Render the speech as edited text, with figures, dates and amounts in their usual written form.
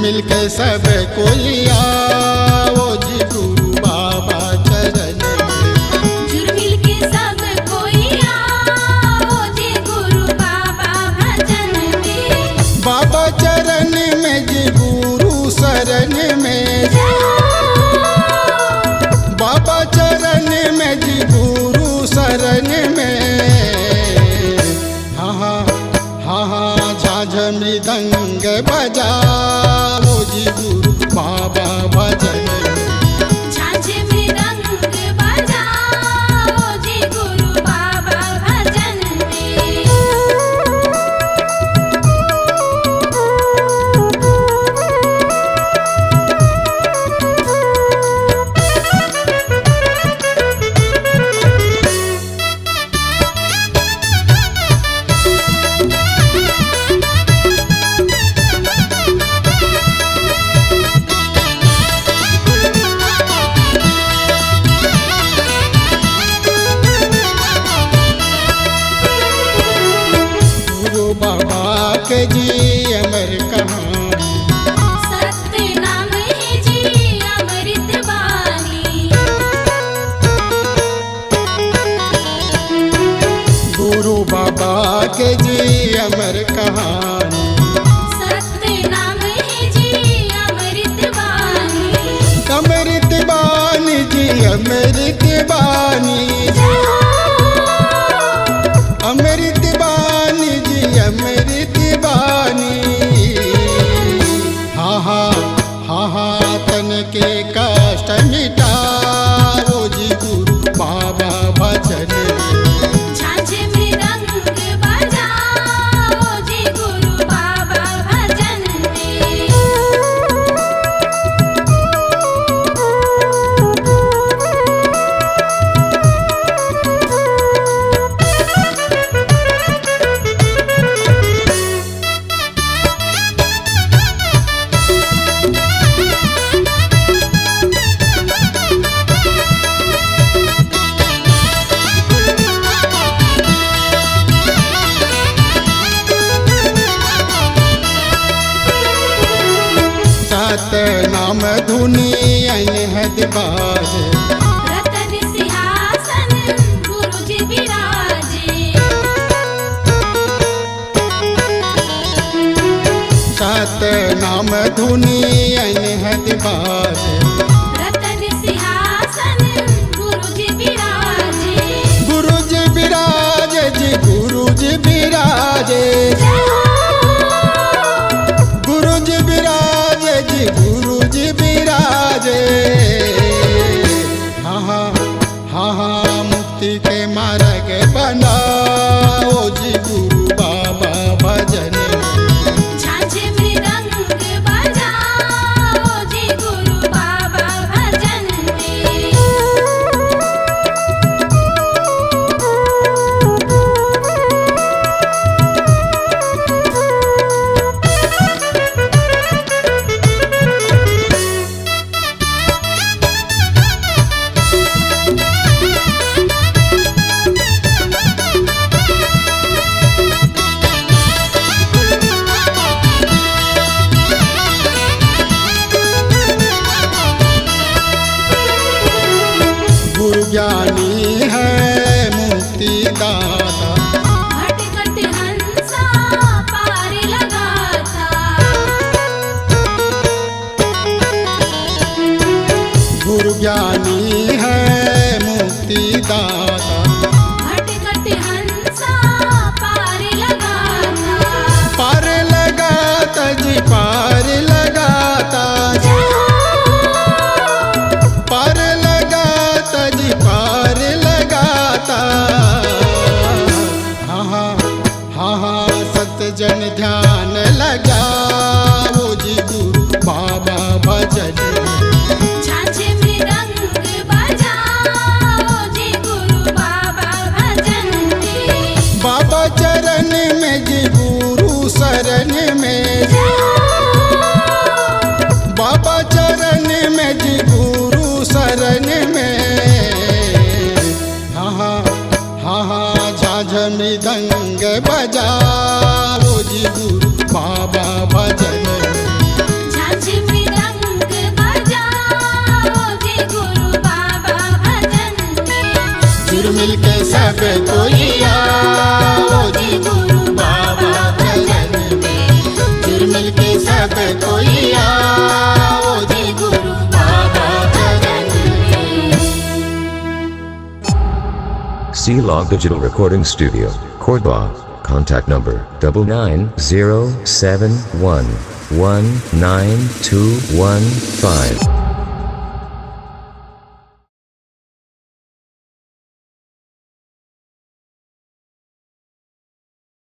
मिलके सब कोई आओ जी गुरु बाबा चरण में। जुड़ मिलके सब कोई आओ जी गुरु बाबा भजन में। बाबा चरण में जी गुरु शरण में। बाबा चरण में जी गुरु शरण में। हाँ हाँ हाँ झांझ मृदंग बजाओ जी गुरु बाबा भजन में। झांझ मृदंग बजाओ जी गुरु बाबा भजन में। बाबा के जी अमर कहानी। सत्य नाम है जी अमृत बानी। गुरु बाबा के जी अमर कहानी। सत्य नाम है जी अमृत बानी। अमृत बानी जी अमृत बानी। अमृत बानी जी अमृत बानी। हाँ हाँ हाँ तन के कष्ट मिटाओ जी गुरु बाबा भजन में। झांझ मृदंग बजाओ जी गुरु बाबा भजन में। नाम धुनी अनहद बाजे। रतन सिंहासन गुरु जी विराजे। सत नाम धुनी अनहद बाजे। रतन सिंहासन गुरु जी विराजे। गुरु जी विराजे जी गुरु जी विराजे। गुरु जी विराजे जी गुरु जी विराजे। हाँ हाँ हाँ मुक्ति के मार्ग बनाओ जी गुरु बाबा भजन में। झांझ मृदंग बजाओ जी गुरु बाबा भजन में। गुरु ज्ञानी है मुक्ति दाता। भटकत हंसा पार लगाता। गुरु ज्ञानी है मुक्ति दाता। भटकत हंसा पार लगाता। पार लगाता जी पार लगाता। पार लगाता जी पार लगाता। हाँ हाँ हाँ सत्य जन ध्यान लगाओ जी गुरु बाबा भजन में। झांझ मृदंग बजाओ जी गुरु बाबा भजन जय हो। बाबा चरण में जी गुरु शरण में हाँ झाझ मृदंग बजाओ जी गुरु बाबा भजन में। झांझ मृदंग बजाओ जी गुरु बाबा भजन में। जुड़ मिल के सब कोई आओ जी गुरु बाबा भजन में। जुड़ मिल के सब कोई आओ जी गुरु बाबा भजन में। C-Log Digital Recording Studio, Cordoba. Contact number 99071192115.